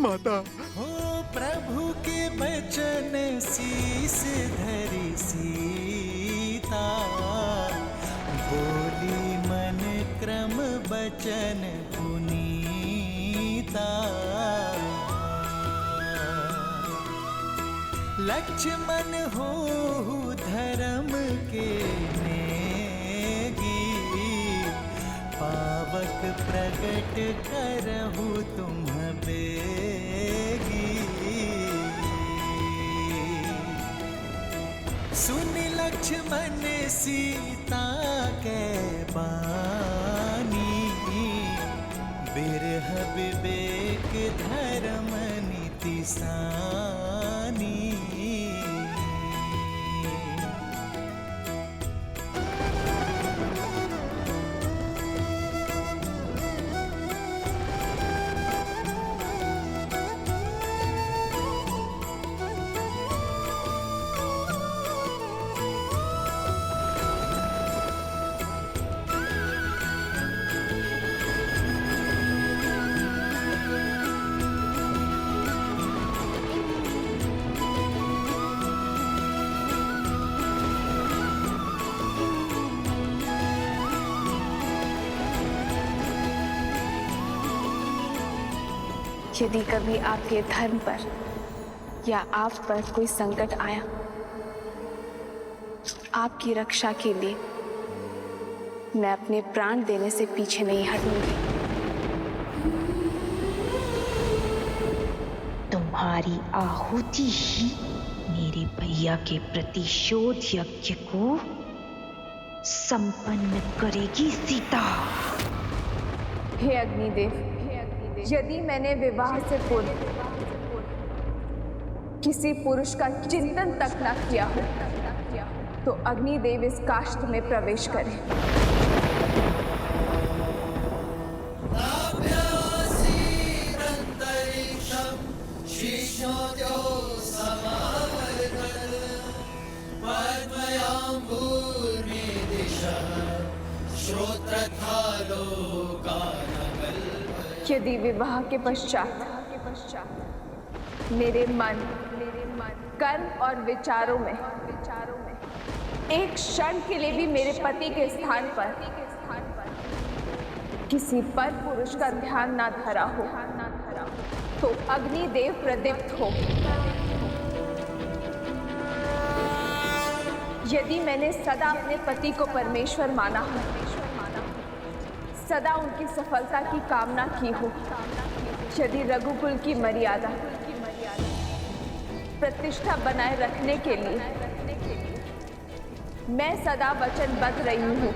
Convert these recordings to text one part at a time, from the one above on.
माता। हो प्रभु के बचन शीस धरि सीता, बोली मन क्रम बचन पुनीता। लक्ष्मण होहु धर्म के नेगी, पावक प्रगट करहु तुम बेगी। सुन लक्ष्मण सीता के बानी, बिरह विवेक धर्म नीति सानी। यदि कभी आपके धर्म पर या आप पर कोई संकट आया, आपकी रक्षा के लिए मैं अपने प्राण देने से पीछे नहीं हटूंगी। तुम्हारी आहुति ही मेरे भैया के प्रतिशोध यज्ञ को संपन्न करेगी सीता। हे अग्निदेव, यदि मैंने विवाह से पूर्व किसी पुरुष का चिंतन तक न किया हो, तो अग्निदेव इस काष्ठ में प्रवेश करें। यदि विवाह के पश्चात मेरे मन, कर्म और विचारों में एक क्षण के लिए भी मेरे पति के स्थान पर किसी पर पुरुष का ध्यान ना धरा हो, तो अग्निदेव प्रदीप्त हो। यदि मैंने सदा अपने पति को परमेश्वर माना हो, सदा उनकी सफलता की कामना की हो, यदि रघुकुल की मर्यादा प्रतिष्ठा बनाए रखने के लिए मैं सदा वचनबद्ध रही हूँ,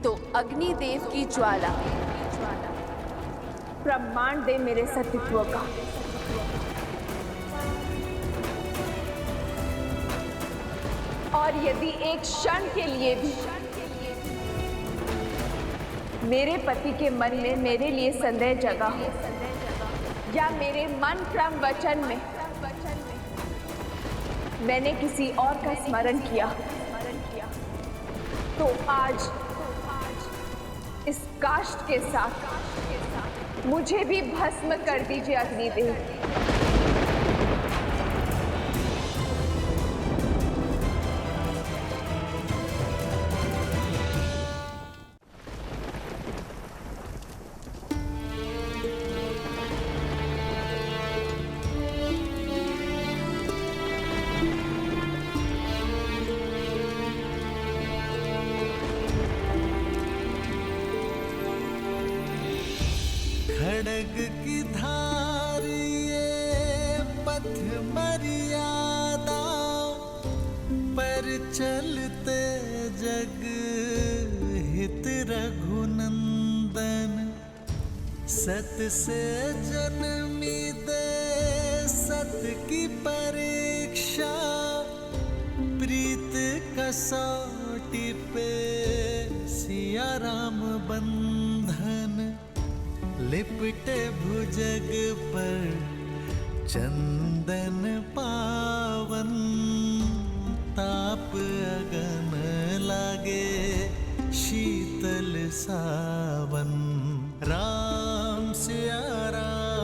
तो अग्निदेव की ज्वाला प्रमाण दे मेरे सतीत्व का। और यदि एक क्षण के लिए भी मेरे पति के मन में मेरे लिए संदेह जगा हो, या मेरे मन क्रम वचन में मैंने किसी और का स्मरण किया, तो आज इस काष्ठ के साथ मुझे भी भस्म कर दीजिए अग्निदेव। खड़ग की धार ये पथ मर्यादा, पर चलते जग हित रघुनंदन। सत से जन्मी दे सत की परीक्षा, प्रीत कसौटी पे सिया राम बंधन। लिपटे भुजग पर चंदन पावन, ताप अगन लागे शीतल सावन। राम सिया राम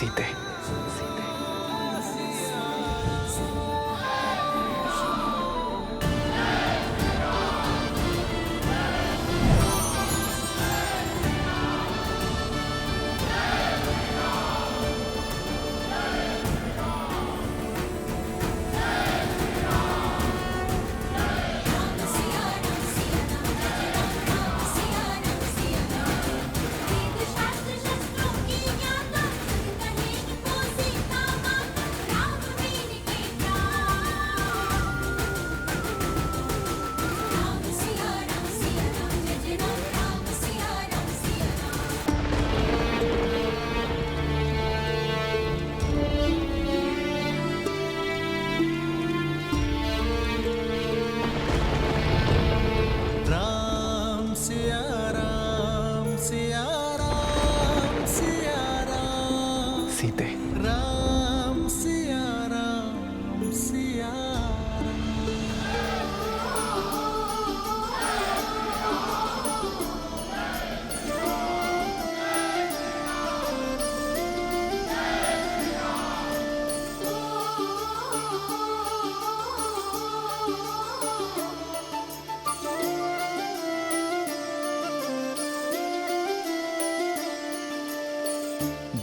सीते। राम सिया राम सिया राम सिया राम सीते। राम सिया राम सिया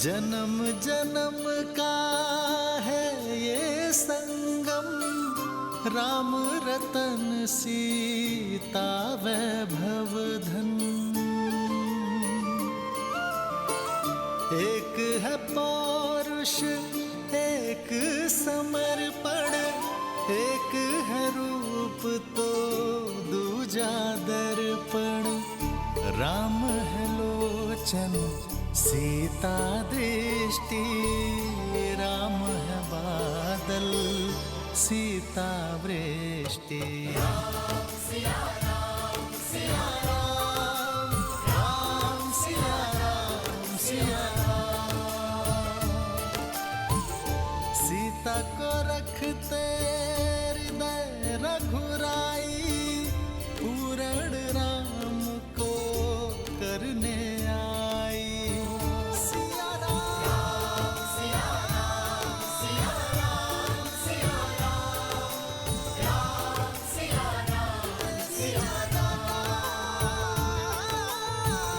जन्म जन्म का है ये संगम, राम रतन सीता वैभव धन। एक है पौरुष एक समर्पण, एक है रूप तो दूजा दर्पण। राम है लोचन सीता दृष्टि, राम है बादल सीता वृष्टि। राम सिया राम सिया राम, राम सिया राम सिया राम। सीता को रखते हृदय रघुराई, पूर्ण राम को करने आई। सिया राम सिया राम सिया राम सिया राम, राम सिया राम सिया राम,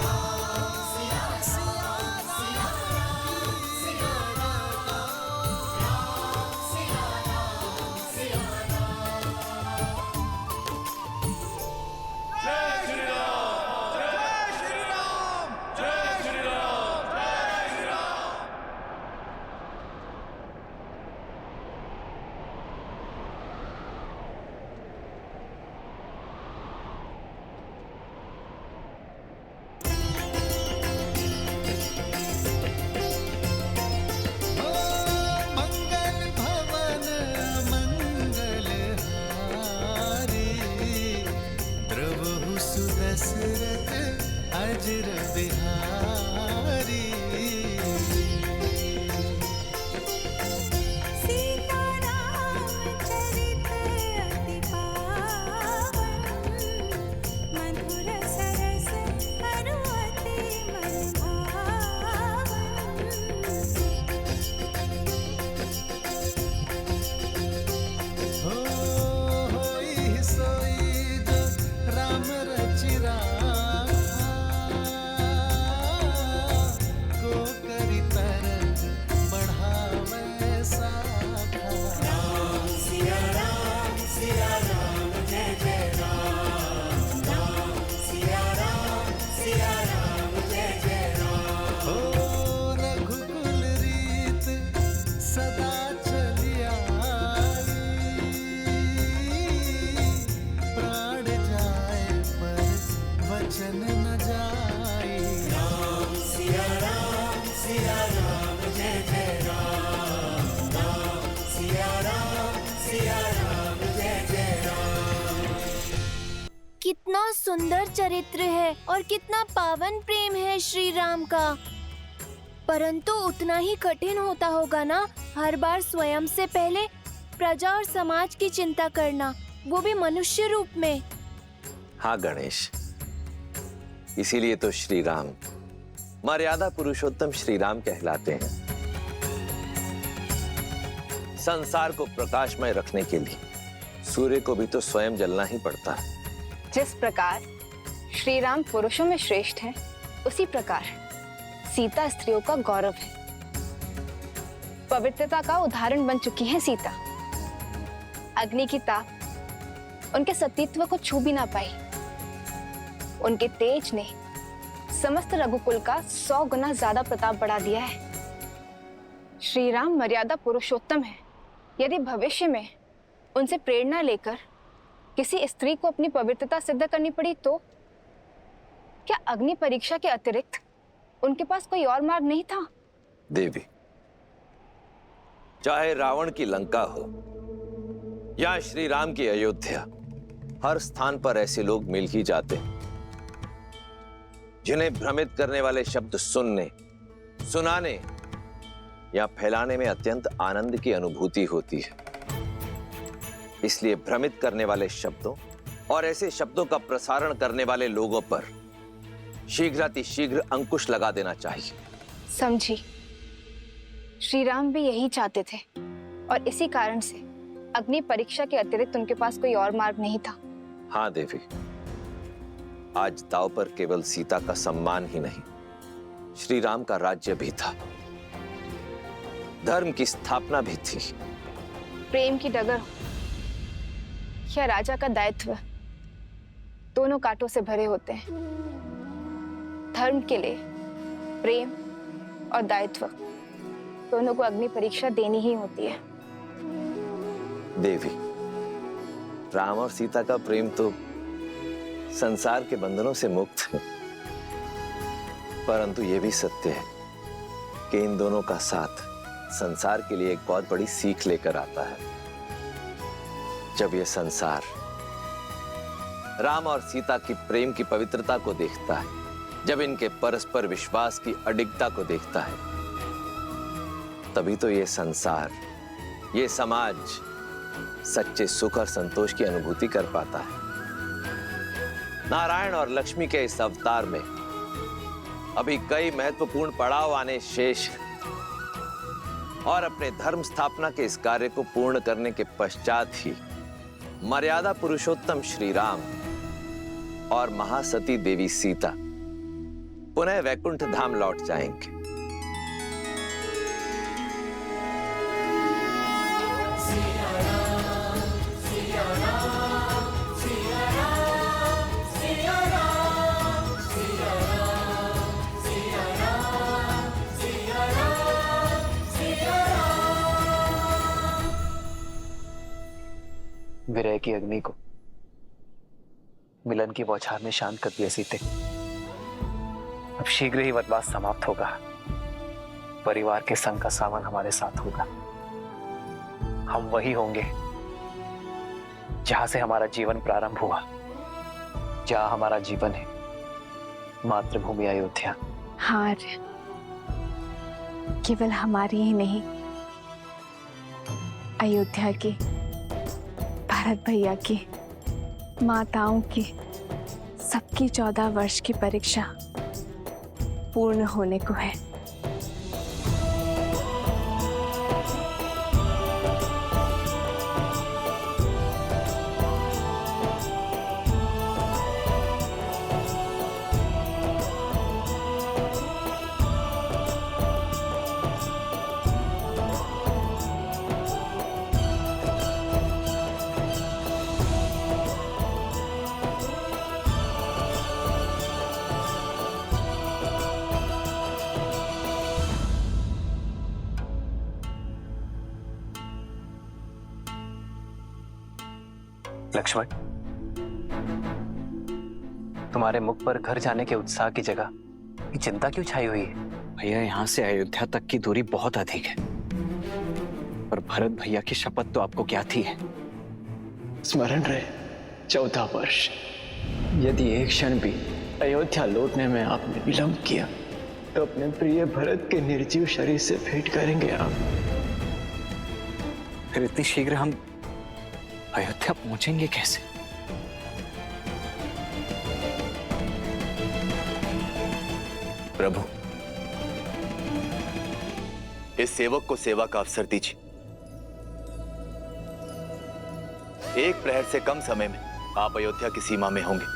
राम सिया सिया राम सिया राम, राम सिया राम सिया राम। मंगल भवन मंगल हारी, द्रवहु सुदशरथ अजर बिहारी। सीताराम चरित अति पावन, मधुर सरस अरु अति मन भावन। होई सोई जो राम रचि राखा, को करि तरग बढ़ावे साखा। राम सिया राम जय जय राम, राम सिया राम जय जय राम। हो रघुकुल रीत सदा चली आई, प्राण जाए पर वचन न जाए। राम सिया राम जय जय राम, राम सिया राम जय जय राम। कितना सुंदर चरित्र है और कितना पावन प्रेम है श्री राम का। परंतु उतना ही कठिन होता होगा ना हर बार स्वयं से पहले प्रजा और समाज की चिंता करना, वो भी मनुष्य रूप में। हाँ गणेश, इसीलिए तो श्री राम मर्यादा पुरुषोत्तम श्री राम कहलाते हैं। संसार को प्रकाशमय रखने के लिए सूर्य को भी तो स्वयं जलना ही पड़ता है। जिस प्रकार श्री राम पुरुषों में श्रेष्ठ हैं, उसी प्रकार सीता स्त्रियों का गौरव है। पवित्रता का उदाहरण बन चुकी है सीता। अग्नि की ताप उनके सतीत्व को छू भी ना पाई। उनके तेज ने समस्त रघुकुल का 100 गुना ज्यादा प्रताप बढ़ा दिया है। श्री राम मर्यादा पुरुषोत्तम है। यदि भविष्य में उनसे प्रेरणा लेकर किसी स्त्री को अपनी पवित्रता सिद्ध करनी पड़ी तो क्या अग्नि परीक्षा के अतिरिक्त उनके पास कोई और मार्ग नहीं था? देवी, चाहे रावण की लंका हो या श्री राम की अयोध्या, हर स्थान पर ऐसे लोग मिल ही जाते हैं जिन्हें भ्रमित करने वाले शब्द सुनने, सुनाने या फैलाने में अत्यंत आनंद की अनुभूति होती है। इसलिए भ्रमित करने वाले शब्दों और ऐसे शब्दों का प्रसारण करने वाले लोगों पर शीघ्रातिशीघ्र अंकुश लगा देना चाहिए। समझी। श्री राम भी यही चाहते थे और इसी कारण से अग्नि परीक्षा के अतिरिक्त उनके पास कोई और मार्ग नहीं था। हाँ देवी, आज दांव पर केवल सीता का सम्मान ही नहीं, श्री राम का राज्य भी था, धर्म की स्थापना भी थी। प्रेम की डगर हो या राजा का दायित्व, दोनों कांटों से भरे होते हैं। धर्म के लिए प्रेम और दायित्व दोनों को अग्नि परीक्षा देनी ही होती है। देवी, राम और सीता का प्रेम तो संसार के बंधनों से मुक्त है, परंतु यह भी सत्य है कि इन दोनों का साथ संसार के लिए एक बहुत बड़ी सीख लेकर आता है। जब यह संसार राम और सीता की प्रेम की पवित्रता को देखता है, जब इनके परस्पर विश्वास की अडिगता को देखता है, तभी तो यह संसार, यह समाज सच्चे सुख और संतोष की अनुभूति कर पाता है। नारायण और लक्ष्मी के इस अवतार में अभी कई महत्वपूर्ण पड़ाव आने शेष हैं और अपने धर्म स्थापना के इस कार्य को पूर्ण करने के पश्चात ही मर्यादा पुरुषोत्तम श्री राम और महासती देवी सीता पुनः वैकुंठ धाम लौट जाएंगे। विरह की अग्नि को मिलन की बौछार ने शांत कर दिया सीते। अब शीघ्र ही वनवास समाप्त होगा। परिवार के संग का सावन हमारे साथ होगा। हम वही होंगे जहां से हमारा जीवन प्रारंभ हुआ, जहां हमारा जीवन है मातृभूमि अयोध्या। हाँ, केवल हमारी ही नहीं, अयोध्या की, भरत भैया की, माताओं की, सबकी 14 वर्ष की परीक्षा पूर्ण होने को है। लक्ष्मण, तुम्हारे मुख पर घर जाने के उत्साह की जगह ये चिंता क्यों छाई हुई है? भैया, यहाँ से अयोध्या तक की दूरी बहुत अधिक है, पर भरत भैया की शपथ तो आपको क्या थी है? स्मरण रहे 14 वर्ष। यदि एक क्षण भी अयोध्या लौटने में आपने विलंब किया तो अपने प्रिय भरत के निर्जीव शरीर से भेंट करेंगे आप। फिर इतनी शीघ्र हम अयोध्या पहुंचेंगे कैसे? प्रभु, इस सेवक को सेवा का अवसर दीजिए। 1 प्रहर से कम समय में आप अयोध्या की सीमा में होंगे।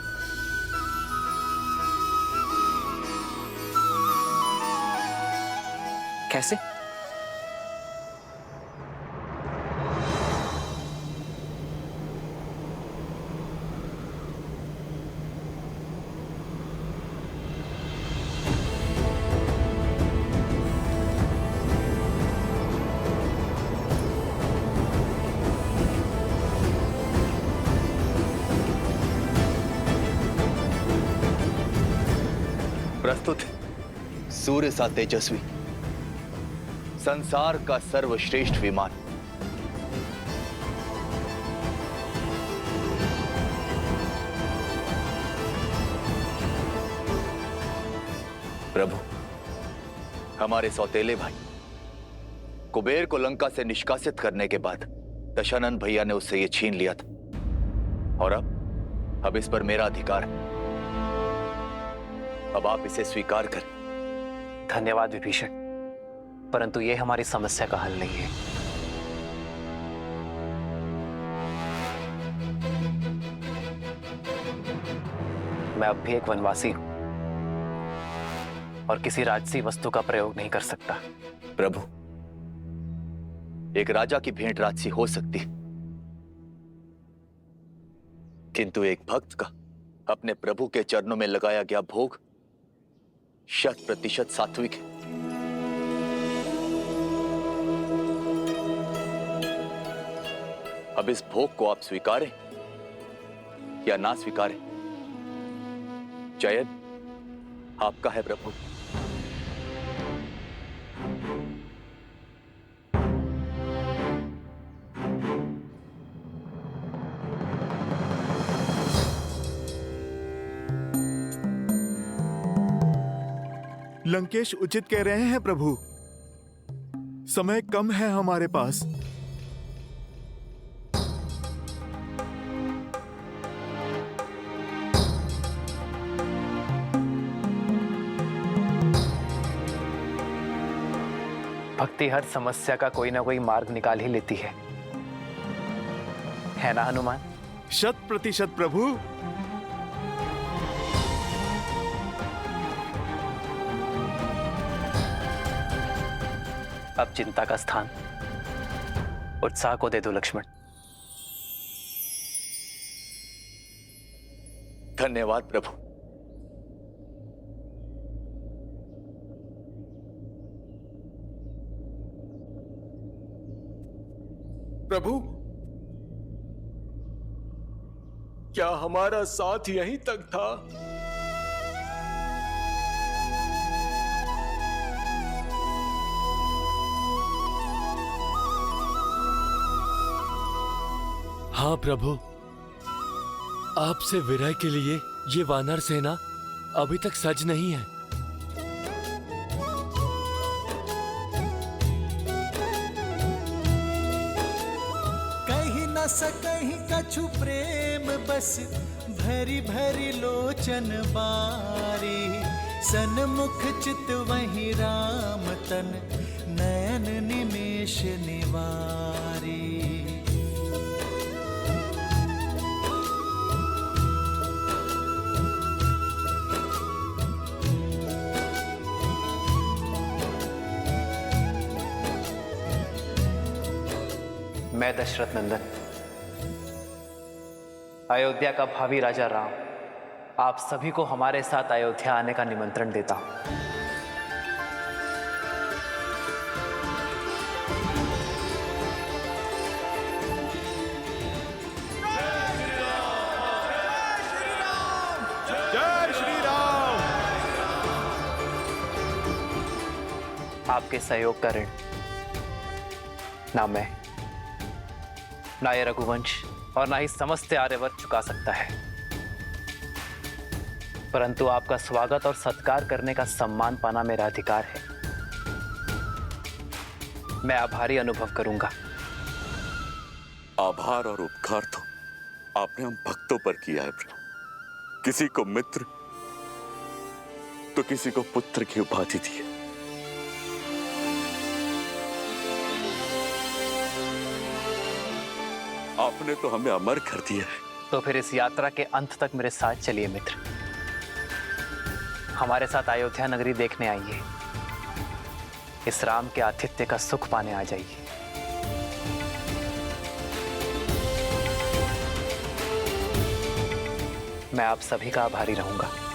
कैसे? प्रस्तुत है सूर्य सा तेजस्वी, संसार का सर्वश्रेष्ठ विमान, प्रभु। हमारे सौतेले भाई कुबेर को लंका से निष्कासित करने के बाद दशानन भैया ने उससे ये छीन लिया था, और अब इस पर मेरा अधिकार है। अब आप इसे स्वीकार करें। धन्यवाद विभीषण, परंतु यह हमारी समस्या का हल नहीं है। मैं अब भी एक वनवासी हूं और किसी राजसी वस्तु का प्रयोग नहीं कर सकता। प्रभु, एक राजा की भेंट राजसी हो सकती है, किंतु एक भक्त का अपने प्रभु के चरणों में लगाया गया भोग 100% सात्विक है। अब इस भोग को आप स्वीकारें या ना स्वीकारें, चयन आपका है प्रभु। लंकेश उचित कह रहे हैं प्रभु, समय कम है हमारे पास। भक्ति हर समस्या का कोई ना कोई मार्ग निकाल ही लेती है ना हनुमान? 100% प्रभु। अब चिंता का स्थान उत्साह को दे दो लक्ष्मण। धन्यवाद प्रभु। प्रभु, क्या हमारा साथ यहीं तक था? हाँ प्रभु, आपसे विरह के लिए ये वानर सेना अभी तक सज नहीं है। कहीं न सकहीं कछु प्रेम बस भरी भरी लोचन बारी, सन्मुख चित वही राम तन नयन निमेष निवारी। मैं दशरथ नंदन, अयोध्या का भावी राजा राम, आप सभी को हमारे साथ अयोध्या आने का निमंत्रण देता हूं। जय श्री राम। आपके सहयोग का ऋण ना मैं, ना ये रघुवंश और ना ही समस्त आर्यवर्त चुका सकता है, परंतु आपका स्वागत और सत्कार करने का सम्मान पाना मेरा अधिकार है। मैं आभारी अनुभव करूंगा। आभार और उपकार तो आपने हम भक्तों पर किया है प्रभु। किसी को मित्र तो किसी को पुत्र की उपाधि दी है। आपने तो हमें अमर कर दिया है। तो फिर इस यात्रा के अंत तक मेरे साथ चलिए मित्र। हमारे साथ अयोध्या नगरी देखने आइए। इस राम के आतिथ्य का सुख पाने आ जाइए। मैं आप सभी का आभारी रहूंगा।